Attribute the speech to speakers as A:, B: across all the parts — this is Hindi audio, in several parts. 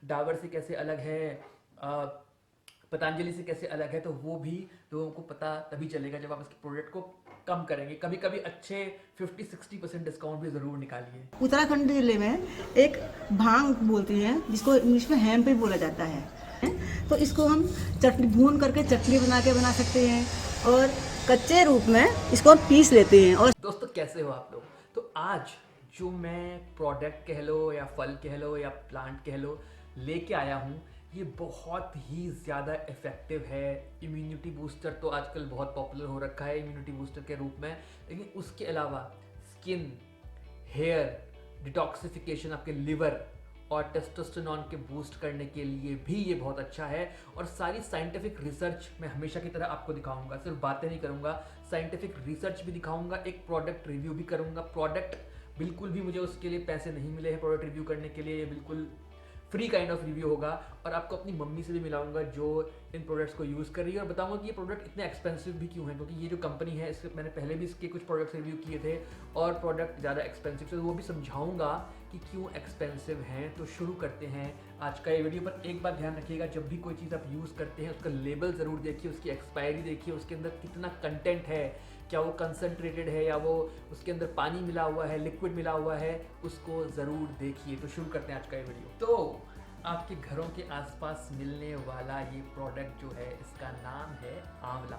A: डाबर से कैसे अलग है, पतंजलि से कैसे अलग है, तो वो भी लोगों को पता तभी चलेगा जब आप इसके प्रोडक्ट को कम करेंगे। कभी कभी अच्छे 50-60% डिस्काउंट भी ज़रूर निकालिए।
B: उत्तराखंड जिले में एक भांग बोलती हैं जिसको इंग्लिश में हेम्प भी बोला जाता है। तो इसको हम चटनी भून करके चटनी बना के बना सकते हैं और कच्चे रूप में इसको हम पीस लेते हैं। और
A: दोस्तों कैसे हो आप लोग? तो आज जो मैं प्रोडक्ट कह लो या फल कह लो या प्लांट कह लो लेके आया हूँ, ये बहुत ही ज़्यादा इफ़ेक्टिव है। इम्यूनिटी बूस्टर तो आजकल बहुत पॉपुलर हो रखा है इम्यूनिटी बूस्टर के रूप में, लेकिन उसके अलावा स्किन, हेयर डिटॉक्सिफिकेशन, आपके लिवर और टेस्टोस्टेरोन के बूस्ट करने के लिए भी ये बहुत अच्छा है। और सारी साइंटिफिक रिसर्च मैं हमेशा की तरह आपको दिखाऊंगा, सिर्फ बातें नहीं करूंगा, साइंटिफिक रिसर्च भी दिखाऊंगा, एक प्रोडक्ट रिव्यू भी करूंगा। प्रोडक्ट बिल्कुल भी मुझे उसके लिए पैसे नहीं मिले हैं प्रोडक्ट रिव्यू करने के लिए, ये बिल्कुल फ्री काइंड ऑफ रिव्यू होगा। और आपको अपनी मम्मी से भी मिलाऊंगा जो इन प्रोडक्ट्स को यूज़ कर रही है, और बताऊंगा कि ये प्रोडक्ट इतने एक्सपेंसिव भी क्यों हैं, क्योंकि ये जो कंपनी है इसके मैंने पहले भी इसके कुछ प्रोडक्ट्स रिव्यू किए थे और प्रोडक्ट ज़्यादा एक्सपेंसिव थे, तो वो भी समझाऊंगा कि क्यों एक्सपेंसिव हैं। तो शुरू करते हैं आज का ये वीडियो। पर एक बात ध्यान रखिएगा, जब भी कोई चीज़ आप यूज़ करते हैं उसका लेबल ज़रूर देखिए, उसकी एक्सपायरी देखिए, उसके अंदर कितना कंटेंट है, क्या वो कंसनट्रेटेड है या वो उसके अंदर पानी मिला हुआ है, लिक्विड मिला हुआ है, उसको ज़रूर देखिए। तो शुरू करते हैं आज का ये वीडियो। तो आपके घरों के आसपास मिलने वाला ये प्रोडक्ट जो है इसका नाम है आंवला।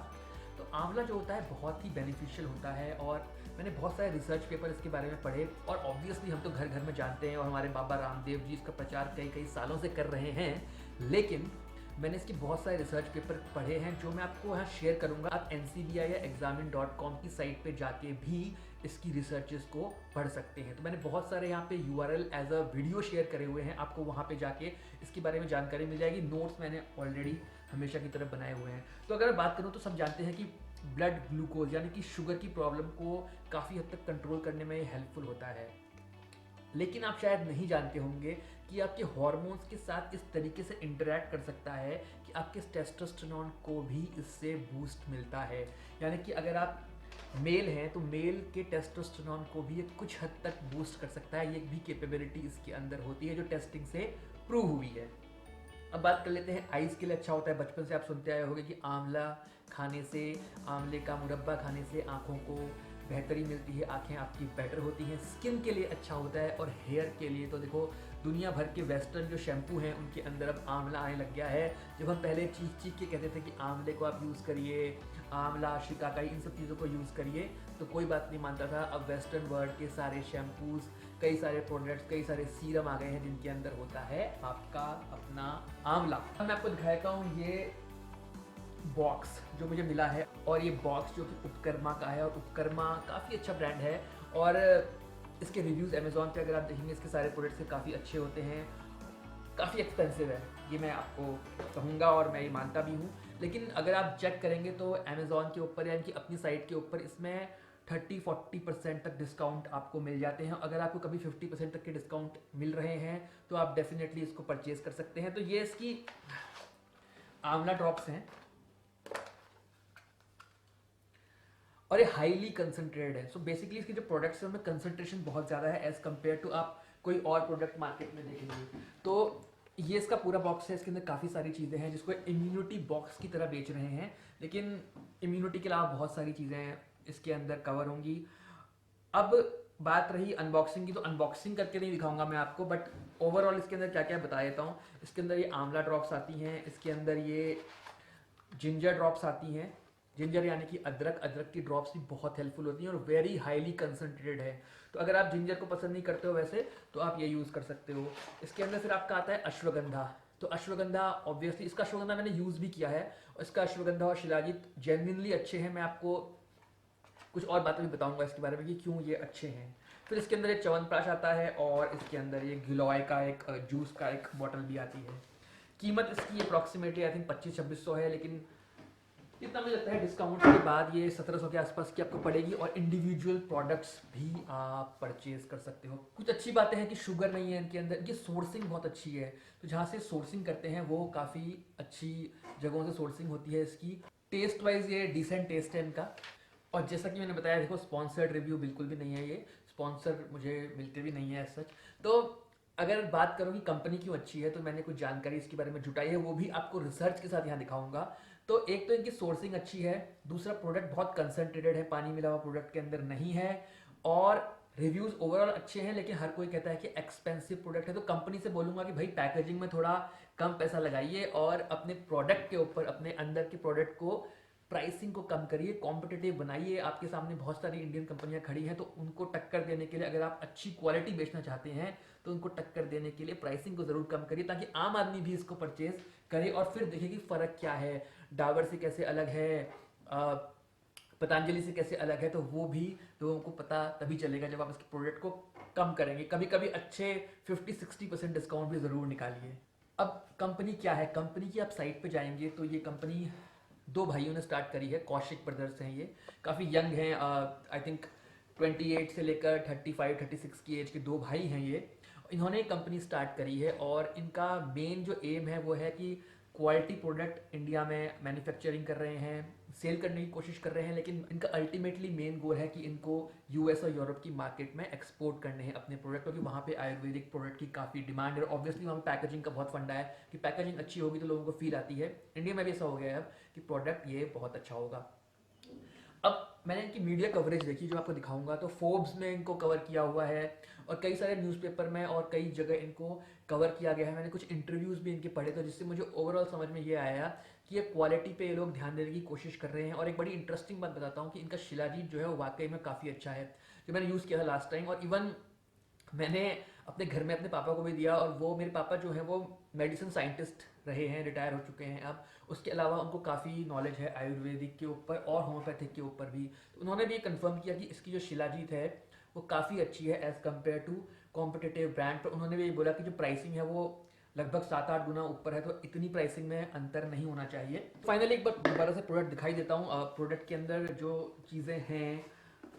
A: तो आंवला जो होता है बहुत ही बेनिफिशियल होता है, और मैंने बहुत सारे रिसर्च पेपर इसके बारे में पढ़े, और ऑब्वियसली हम तो घर घर में जानते हैं और हमारे बाबा रामदेव जी इसका प्रचार कई कई सालों से कर रहे हैं। लेकिन मैंने इसके बहुत सारे रिसर्च पेपर पढ़े हैं जो मैं आपको यहाँ शेयर करूँगा। आप NCBI या examine.com की साइट पे जाके भी इसकी रिसर्चेस को पढ़ सकते हैं। तो मैंने बहुत सारे यहाँ पे URL as a video share करे हुए हैं, आपको वहाँ पे जाके इसके बारे में जानकारी मिल जाएगी। नोट्स मैंने ऑलरेडी हमेशा की तरह बनाए हुए हैं। तो अगर मैं बात करूँ तो सब जानते हैं कि ब्लड ग्लूकोज यानी कि शुगर की प्रॉब्लम को काफ़ी हद तक कंट्रोल करने में हेल्पफुल होता है। लेकिन आप शायद नहीं जानते होंगे कि आपके हार्मोन्स के साथ इस तरीके से इंटरैक्ट कर सकता है कि आपके टेस्टोस्टेरोन को भी इससे बूस्ट मिलता है। यानी कि अगर आप मेल हैं तो मेल के टेस्टोस्टेरोन को भी ये कुछ हद तक बूस्ट कर सकता है। ये भी कैपेबिलिटी इसके अंदर होती है जो टेस्टिंग से प्रूव हुई है। अब बात कर लेते हैं आइज़ के लिए अच्छा होता है। बचपन से आप सुनते आए होंगे कि आंवला खाने से, आंवले का मुरब्बा खाने से आँखों को बेहतरी मिलती है, आंखें आपकी बेटर होती हैं। स्किन के लिए अच्छा होता है, और हेयर के लिए तो देखो दुनिया भर के वेस्टर्न जो शैम्पू हैं उनके अंदर अब आंवला आने लग गया है। जब हम पहले चीख चीख के कहते थे कि आंवले को आप यूज़ करिए, आंवला, शिकाकाई, इन सब चीज़ों को यूज़ करिए, तो कोई बात नहीं मानता था। अब वेस्टर्न वर्ल्ड के सारे शैम्पूज़, कई सारे प्रोडक्ट्स, कई सारे सीरम आ गए हैं जिनके अंदर होता है आपका अपना आंवला। मैं आपको दिखाता हूँ ये बॉक्स जो मुझे मिला है, और ये बॉक्स जो कि उपकर्मा का है, और उपकर्मा काफ़ी अच्छा ब्रांड है, और इसके रिव्यूज़ अमेज़ॉन पे अगर आप देखेंगे इसके सारे प्रोडक्ट्स के काफ़ी अच्छे होते हैं। काफ़ी एक्सपेंसिव है ये मैं आपको कहूँगा, और मैं ये मानता भी हूँ। लेकिन अगर आप चेक करेंगे तो अमेज़ॉन के ऊपर या इनकी अपनी साइट के ऊपर इसमें 30-40% तक डिस्काउंट आपको मिल जाते हैं। अगर आपको कभी 50% तक के डिस्काउंट मिल रहे हैं तो आप डेफिनेटली इसको परचेज कर सकते हैं। तो ये इसकी आंवला ड्रॉप्स हैं, और ये हाईली कंसनट्रेटेड है। सो बेसिकली इसके जो प्रोडक्ट्स हैं उनमें कंसनट्रेशन बहुत ज़्यादा है एज़ कम्पेयर टू आप कोई और प्रोडक्ट मार्केट में देखेंगे। तो ये इसका पूरा बॉक्स है, इसके अंदर काफ़ी सारी चीज़ें हैं जिसको इम्यूनिटी बॉक्स की तरह बेच रहे हैं, लेकिन इम्यूनिटी के अलावा बहुत सारी चीज़ें इसके अंदर कवर होंगी। अब बात रही अनबॉक्सिंग की, तो अनबॉक्सिंग करके नहीं दिखाऊंगा मैं आपको, बट ओवरऑल इसके अंदर क्या क्या बता देता हूँ। इसके अंदर ये आंवला ड्रॉप्स आती हैं, इसके अंदर ये जिंजर ड्रॉप्स आती हैं। जिंजर यानी कि अदरक, अदरक की ड्रॉप्स भी बहुत हेल्पफुल होती हैं और वेरी हाईली कंसनट्रेटेड है। तो अगर आप जिंजर को पसंद नहीं करते हो वैसे, तो आप ये यूज़ कर सकते हो। इसके अंदर फिर आपका आता है अश्वगंधा। तो अश्वगंधा ऑब्वियसली, इसका अश्वगंधा मैंने यूज़ भी किया है, और इसका अश्वगंधा और शिलाजीत जेन्युइनली अच्छे हैं। मैं आपको कुछ और बातें भी बताऊंगा इसके बारे में कि क्यों ये अच्छे हैं। फिर इसके अंदर एक च्यवनप्राश आता है, और इसके अंदर ये गिलोय का एक जूस का एक बॉटल भी आती है। कीमत इसकी अप्रॉक्सीमेटली आई थिंक 2500-2600 है, लेकिन इतना मुझे लगता है डिस्काउंट के बाद ये 1700 के आसपास की आपको पड़ेगी, और इंडिविजुअल प्रोडक्ट्स भी आप परचेज कर सकते हो। कुछ अच्छी बातें हैं कि शुगर नहीं है इनके अंदर, ये सोर्सिंग बहुत अच्छी है। तो जहाँ से सोर्सिंग करते हैं वो काफ़ी अच्छी जगहों से सोर्सिंग होती है इसकी। टेस्ट वाइज ये डिसेंट टेस्ट है इनका, और जैसा कि मैंने बताया, देखो स्पॉन्सर्ड रिव्यू बिल्कुल भी नहीं है, ये स्पॉन्सर मुझे मिलते भी नहीं है सच। तो अगर बात करूँ कि कंपनी क्यों अच्छी है, तो मैंने कुछ जानकारी इसके बारे में जुटाई है, वो भी आपको रिसर्च के साथ यहाँ दिखाऊंगा। तो एक तो इनकी सोर्सिंग अच्छी है, दूसरा प्रोडक्ट बहुत कंसंट्रेटेड है, पानी मिला हुआ प्रोडक्ट के अंदर नहीं है, और रिव्यूज ओवरऑल अच्छे हैं। लेकिन हर कोई कहता है कि एक्सपेंसिव प्रोडक्ट है, तो कंपनी से बोलूंगा कि भाई पैकेजिंग में थोड़ा कम पैसा लगाइए और अपने प्रोडक्ट के ऊपर, अपने अंदर के प्रोडक्ट को, प्राइसिंग को कम करिए, कॉम्पिटिटिव बनाइए। आपके सामने बहुत सारी इंडियन कंपनियां खड़ी हैं, तो उनको टक्कर देने के लिए, अगर आप अच्छी क्वालिटी बेचना चाहते हैं तो उनको टक्कर देने के लिए प्राइसिंग को जरूर कम करिए, ताकि आम आदमी भी इसको परचेज करे और फिर देखे कि फ़र्क क्या है, डाबर से कैसे अलग है, पतंजलि से कैसे अलग है। तो वो भी लोगों को पता तभी चलेगा जब आप इसके प्रोडक्ट को कम करेंगे। कभी कभी अच्छे 50-60% डिस्काउंट भी ज़रूर निकालिए। अब कंपनी क्या है, कंपनी की आप साइट पे जाएंगे तो ये कंपनी दो भाइयों ने स्टार्ट करी है, कौशिक ब्रदर्स हैं, ये काफ़ी यंग हैं, आई थिंक 28 से लेकर 35-36 की एज के दो भाई हैं ये। इन्होंने कंपनी स्टार्ट करी है और इनका मेन जो एम है वो है कि क्वालिटी प्रोडक्ट इंडिया में मैन्युफैक्चरिंग कर रहे हैं, सेल करने की कोशिश कर रहे हैं, लेकिन इनका अल्टीमेटली मेन गोल है कि इनको यूएस और यूरोप की मार्केट में एक्सपोर्ट करने हैं अपने प्रोडक्ट, क्योंकि वहाँ पे आयुर्वेदिक प्रोडक्ट की काफ़ी डिमांड है। ऑब्वियसली वहाँ पे पैकेजिंग का बहुत फंडा है कि पैकेजिंग अच्छी होगी तो लोगों को फील आती है। इंडिया में भी ऐसा हो गया है अब कि प्रोडक्ट ये बहुत अच्छा होगा। अब मैंने इनकी मीडिया कवरेज देखी जो आपको दिखाऊंगा, तो फोर्ब्स में इनको कवर किया हुआ है और कई सारे न्यूज़पेपर में और कई जगह इनको कवर किया गया है। मैंने कुछ इंटरव्यूज़ भी इनके पढ़े, तो जिससे मुझे ओवरऑल समझ में ये आया कि ये क्वालिटी पे ये लोग ध्यान देने की कोशिश कर रहे हैं। और एक बड़ी इंटरेस्टिंग बात बताता हूँ कि इनका शिलाजीत जो है वो वाकई में काफ़ी अच्छा है, जो मैंने यूज़ किया था लास्ट टाइम, और इवन मैंने अपने घर में अपने पापा को भी दिया, और वो मेरे पापा जो है वो मेडिसिन साइंटिस्ट रहे हैं, रिटायर हो चुके हैं अब। उसके अलावा उनको काफ़ी नॉलेज है आयुर्वेदिक के ऊपर और होम्योपैथिक के ऊपर भी, तो उन्होंने भी कंफर्म किया कि इसकी जो शिलाजीत है वो काफ़ी अच्छी है as compare to competitive brand. पर उन्होंने भी बोला कि जो प्राइसिंग है वो लगभग 7-8 गुना ऊपर है, तो इतनी प्राइसिंग में अंतर नहीं होना चाहिए। फाइनली एक बार दोबारा से प्रोडक्ट दिखाई देता हूँ। प्रोडक्ट के अंदर जो चीज़ें हैं,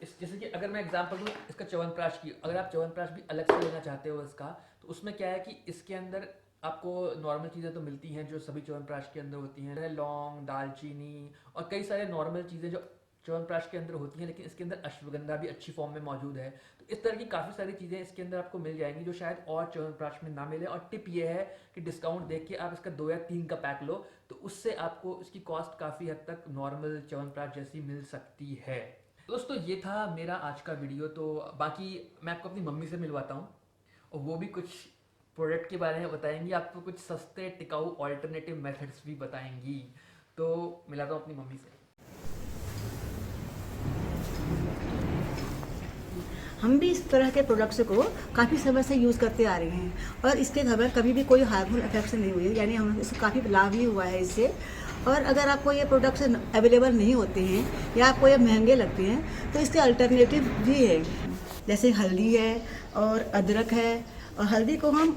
A: जैसे कि अगर मैं एग्जांपल दूँ इसका च्यवनप्राश की, अगर आप च्यवनप्राश भी अलग से लेना चाहते हो इसका, तो उसमें क्या है कि इसके अंदर आपको नॉर्मल चीज़ें तो मिलती हैं जो सभी च्यवनप्राश के अंदर होती हैं, लौंग, दालचीनी और कई सारे नॉर्मल चीज़ें जो च्यवनप्राश के अंदर होती हैं, लेकिन इसके अंदर अश्वगंधा भी अच्छी फॉर्म में मौजूद है। तो इस तरह की काफ़ी सारी चीज़ें इसके अंदर आपको मिल जाएंगी जो शायद और च्यवनप्राश में ना मिले। और टिप ये है कि डिस्काउंट देख के आप इसका 2 या 3 का पैक लो, तो उससे आपको इसकी कॉस्ट काफ़ी हद तक नॉर्मल च्यवनप्राश जैसी मिल सकती है। दोस्तों ये था मेरा आज का वीडियो। तो बाकी मैं आपको अपनी मम्मी से मिलवाता हूँ और वो भी कुछ प्रोडक्ट के बारे में बताएंगी, आपको कुछ सस्ते टिकाऊ ऑल्टरनेटिव मेथड्स भी बताएंगी। तो मिलाता हूँ अपनी मम्मी से।
B: हम भी इस तरह के प्रोडक्ट्स को काफ़ी समय से यूज़ करते आ रहे हैं और इसके हमें कभी भी कोई हार्मफुल इफेक्ट्स नहीं हुए, यानी हमें इससे काफ़ी लाभ ही हुआ है इससे। और अगर आपको ये प्रोडक्ट्स अवेलेबल नहीं होते हैं या आपको ये महंगे लगते हैं तो इसके अल्टरनेटिव भी है, जैसे हल्दी है और अदरक है। और हल्दी को हम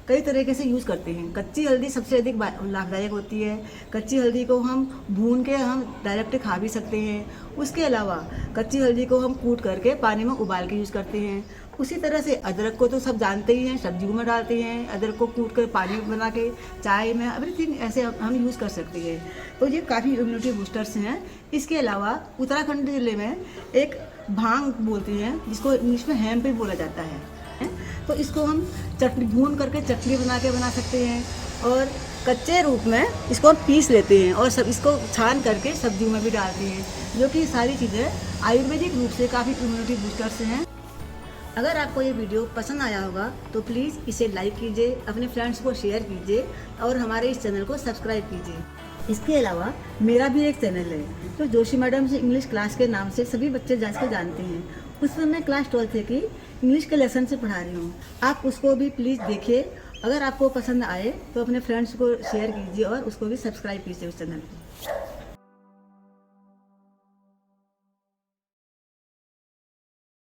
B: कई तरीके से यूज़ करते हैं। कच्ची हल्दी सबसे अधिक लाभदायक होती है। कच्ची हल्दी को हम भून के हम डायरेक्ट खा भी सकते हैं। उसके अलावा कच्ची हल्दी को हम कूट करके पानी में उबाल के यूज़ करते हैं। उसी तरह से अदरक को तो सब जानते ही हैं, सब्जियों में डालते हैं। अदरक को कूट कर पानी बना के चाय में, एवरीथिंग ऐसे हम यूज़ कर सकते हैं। तो ये काफ़ी इम्यूनिटी बूस्टर्स हैं। इसके अलावा उत्तराखंड ज़िले में एक भांग बोलते हैं जिसको इंग्लिश में हेम्प भी बोला जाता है, तो इसको हम चटनी भून करके चटनी बना सकते हैं और कच्चे रूप में इसको हम पीस लेते हैं और सब इसको छान करके सब्जियों में भी डालते हैं, जो कि सारी चीज़ें आयुर्वेदिक रूप से काफ़ी इम्यूनिटी बूस्टर्स हैं। अगर आपको ये वीडियो पसंद आया होगा तो प्लीज़ इसे लाइक कीजिए, अपने फ्रेंड्स को शेयर कीजिए और हमारे इस चैनल को सब्सक्राइब कीजिए। इसके अलावा मेरा भी एक चैनल है जो जोशी मैडम से इंग्लिश क्लास के नाम से सभी बच्चे इसको जानते हैं। उसमें मैं क्लास 12 की इंग्लिश के लेसन से पढ़ा रही हूँ, आप उसको भी प्लीज़ देखिए। अगर आपको पसंद आए तो अपने फ्रेंड्स को शेयर कीजिए और उसको भी सब्सक्राइब कीजिए उस चैनल को।